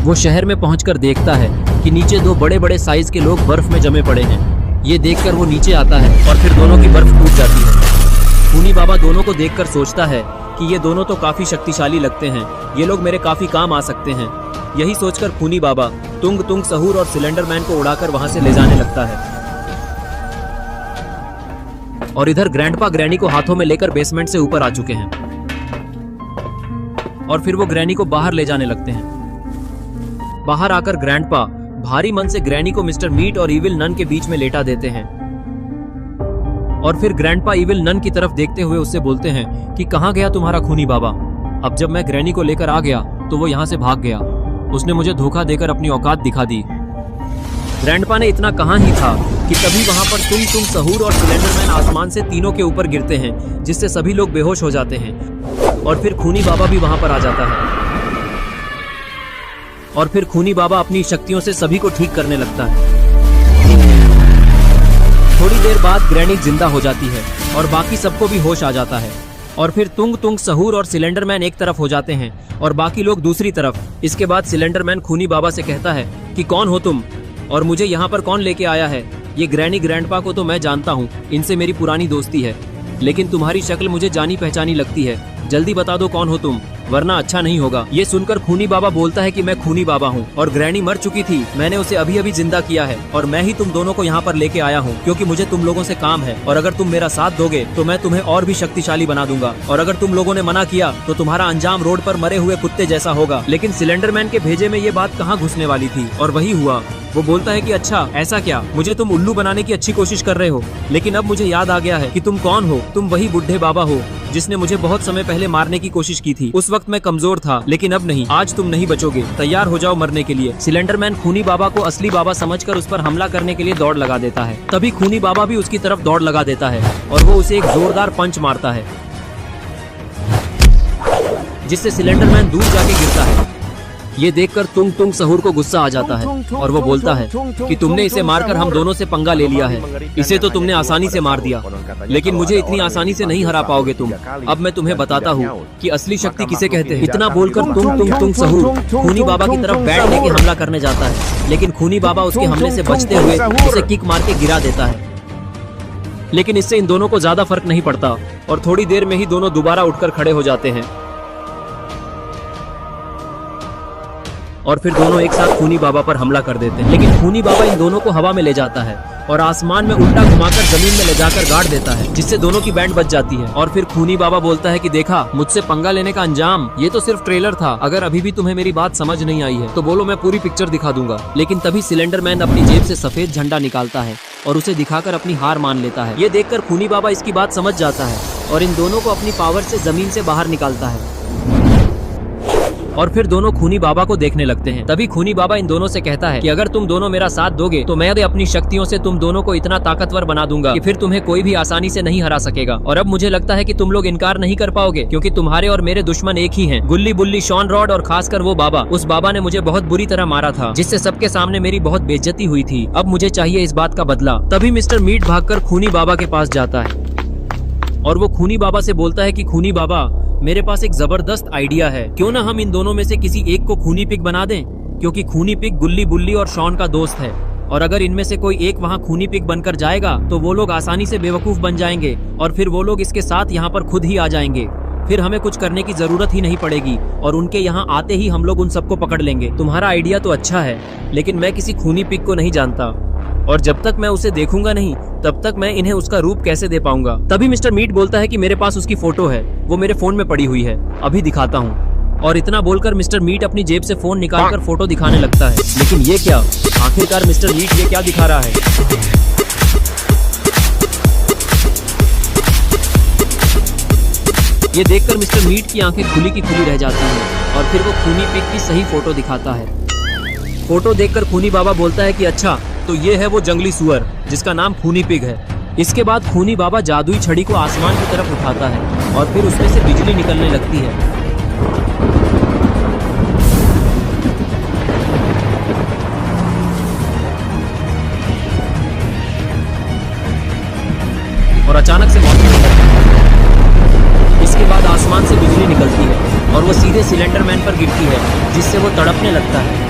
वो शहर में पहुंचकर देखता है कि नीचे दो बड़े बड़े साइज के लोग बर्फ में जमे पड़े हैं। ये देखकर वो नीचे आता है और फिर दोनों की बर्फ टूट जाती है। खूनी बाबा दोनों को देखकर सोचता है कि ये दोनों तो काफी शक्तिशाली लगते हैं, ये लोग मेरे काफी काम आ सकते हैं। यही सोचकर खूनी बाबा तुंग तुंग सहूर और सिलेंडर मैन को उड़ाकर वहां से ले जाने लगता है। और इधर ग्रैंडपा ग्रैनी को हाथों में लेकर बेसमेंट से ऊपर आ चुके हैं और फिर वो ग्रैनी को बाहर ले जाने लगते हैं। बाहर आकर ग्रैंडपा भारी मन से ग्रैनी को मिस्टर मीट और इविल नन के बीच में लेटा देते हैं और फिर ग्रैंडपा इविल नन की तरफ देखते हुए उससे बोलते हैं कि कहाँ गया तुम्हारा खूनी बाबा। अब जब मैं ग्रैनी को लेकर आ गया तो वो यहाँ से भाग गया। उसने मुझे धोखा देकर अपनी औकात दिखा दी। ग्रैंडपा ने इतना कहा ही था कि तभी वहां पर तुंग तुंग सहूर और सिलेंडरमैन आसमान से तीनों के ऊपर गिरते हैं, जिससे सभी लोग बेहोश हो जाते हैं। और फिर खूनी बाबा भी वहां पर आ जाता है और फिर खूनी बाबा अपनी शक्तियों से सभी को ठीक करने लगता है। थोड़ी देर बाद ग्रैनी जिंदा हो जाती है और बाकी सबको भी होश आ जाता है। और फिर तुंग तुंग सहूर और सिलेंडरमैन एक तरफ हो जाते हैं और बाकी लोग दूसरी तरफ। इसके बाद सिलेंडरमैन खूनी बाबा से कहता है कि कौन हो तुम और मुझे यहाँ पर कौन लेके आया है। ये ग्रैनी ग्रैंडपा को तो मैं जानता हूँ, इनसे मेरी पुरानी दोस्ती है, लेकिन तुम्हारी शक्ल मुझे जानी पहचानी लगती है। जल्दी बता दो कौन हो तुम, वरना अच्छा नहीं होगा। ये सुनकर खूनी बाबा बोलता है कि मैं खूनी बाबा हूँ और ग्रैनी मर चुकी थी, मैंने उसे अभी अभी जिंदा किया है और मैं ही तुम दोनों को यहाँ पर लेके आया हूँ क्योंकि मुझे तुम लोगों से काम है। और अगर तुम मेरा साथ दोगे तो मैं तुम्हें और भी शक्तिशाली बना दूंगा, और अगर तुम लोगों ने मना किया तो तुम्हारा अंजाम रोड पर मरे हुए कुत्ते जैसा होगा। लेकिन सिलेंडरमैन के भेजे में ये बात कहाँ घुसने वाली थी और वही हुआ। वो बोलता है कि अच्छा ऐसा क्या, मुझे तुम उल्लू बनाने की अच्छी कोशिश कर रहे हो, लेकिन अब मुझे याद आ गया है कि तुम कौन हो। तुम वही बुढ़े बाबा हो जिसने मुझे बहुत समय पहले मारने की कोशिश की थी। उस वक्त मैं कमजोर था, लेकिन अब नहीं, आज तुम नहीं बचोगे, तैयार हो जाओ मरने के लिए। सिलेंडरमैन खूनी बाबा को असली बाबा समझकर उस पर हमला करने के लिए दौड़ लगा देता है। तभी खूनी बाबा भी उसकी तरफ दौड़ लगा देता है और वो उसे एक जोरदार पंच मारता है, जिससे सिलेंडरमैन दूर जाके गिरता है। ये देखकर तुंग तुंग सहूर को गुस्सा आ जाता है और वो बोलता है कि तुमने इसे मारकर हम दोनों से पंगा ले लिया है। इसे तो तुमने आसानी से मार दिया, लेकिन मुझे इतनी आसानी से नहीं हरा पाओगे तुम। अब मैं तुम्हें बताता हूँ कि असली शक्ति किसे कहते हैं। इतना बोलकर तुंग सहूर खूनी बाबा की तरफ बैट लेके हमला करने जाता है, लेकिन खूनी बाबा उसके हमले से बचते हुए उसे किक मार के गिरा देता है। लेकिन इससे इन दोनों को ज्यादा फर्क नहीं पड़ता और थोड़ी देर में ही दोनों दोबारा उठकर खड़े हो जाते हैं और फिर दोनों एक साथ खूनी बाबा पर हमला कर देते हैं। लेकिन खूनी बाबा इन दोनों को हवा में ले जाता है और आसमान में उल्टा घुमाकर जमीन में ले जाकर गाड़ देता है, जिससे दोनों की बैंड बच जाती है। और फिर खूनी बाबा बोलता है कि देखा, मुझसे पंगा लेने का अंजाम, ये तो सिर्फ ट्रेलर था। अगर अभी भी तुम्हें मेरी बात समझ नहीं आई है तो बोलो, मैं पूरी पिक्चर दिखा दूंगा। लेकिन तभी सिलेंडरमैन अपनी जेब से सफेद झंडा निकालता है और उसे दिखाकर अपनी हार मान लेता है। ये देखकर खूनी बाबा इसकी बात समझ जाता है और इन दोनों को अपनी पावर से जमीन से बाहर निकालता है और फिर दोनों खूनी बाबा को देखने लगते हैं। तभी खूनी बाबा इन दोनों से कहता है कि अगर तुम दोनों मेरा साथ दोगे तो मैं अपनी शक्तियों से तुम दोनों को इतना ताकतवर बना दूंगा कि फिर तुम्हें कोई भी आसानी से नहीं हरा सकेगा। और अब मुझे लगता है कि तुम लोग इनकार नहीं कर पाओगे, क्योंकि तुम्हारे और मेरे दुश्मन एक ही हैं, गुल्ली बुल्ली शॉन रॉड और खासकर वो बाबा। उस बाबा ने मुझे बहुत बुरी तरह मारा था, जिससे सबके सामने मेरी बहुत बेइज्जती हुई थी। अब मुझे चाहिए इस बात का बदला। तभी मिस्टर मीट भागकर खूनी बाबा के पास जाता है और वो खूनी बाबा से बोलता है कि खूनी बाबा, मेरे पास एक जबरदस्त आइडिया है। क्यों ना हम इन दोनों में से किसी एक को खूनी पिग बना दें, क्योंकि खूनी पिग गुल्ली बुल्ली और शॉन का दोस्त है। और अगर इनमें से कोई एक वहाँ खूनी पिग बनकर जाएगा तो वो लोग आसानी से बेवकूफ बन जाएंगे और फिर वो लोग इसके साथ यहाँ पर खुद ही आ जाएंगे। फिर हमें कुछ करने की जरूरत ही नहीं पड़ेगी और उनके यहाँ आते ही हम लोग उन सबको पकड़ लेंगे। तुम्हारा आइडिया तो अच्छा है, लेकिन मैं किसी खूनी पिग को नहीं जानता और जब तक मैं उसे देखूंगा नहीं तब तक मैं इन्हें उसका रूप कैसे दे पाऊंगा। तभी मिस्टर मीट बोलता है कि मेरे पास उसकी फोटो है, वो मेरे फोन में पड़ी हुई है, अभी दिखाता हूँ। और इतना बोलकर मिस्टर मीट अपनी जेब से फोन निकालकर फोटो दिखाने लगता है। लेकिन ये क्या, आखिरकार मिस्टर मीट ये क्या दिखा रहा है? ये देखकर मिस्टर मीट की आंखें खुली की खुली रह जाती हैं और फिर वो खूनी पिग की सही फोटो दिखाता है। फोटो देखकर खूनी बाबा बोलता है कि अच्छा, तो ये है वो जंगली सुअर जिसका नाम खूनी पिग है। इसके बाद खूनी बाबा जादुई छड़ी को आसमान की तरफ उठाता है और फिर उसमें से बिजली निकलने लगती है। और अचानक से मौसम बदल जाता है। इसके बाद आसमान से बिजली निकलती है और वो सीधे सिलेंडरमैन पर गिरती है, जिससे वो तड़पने लगता है।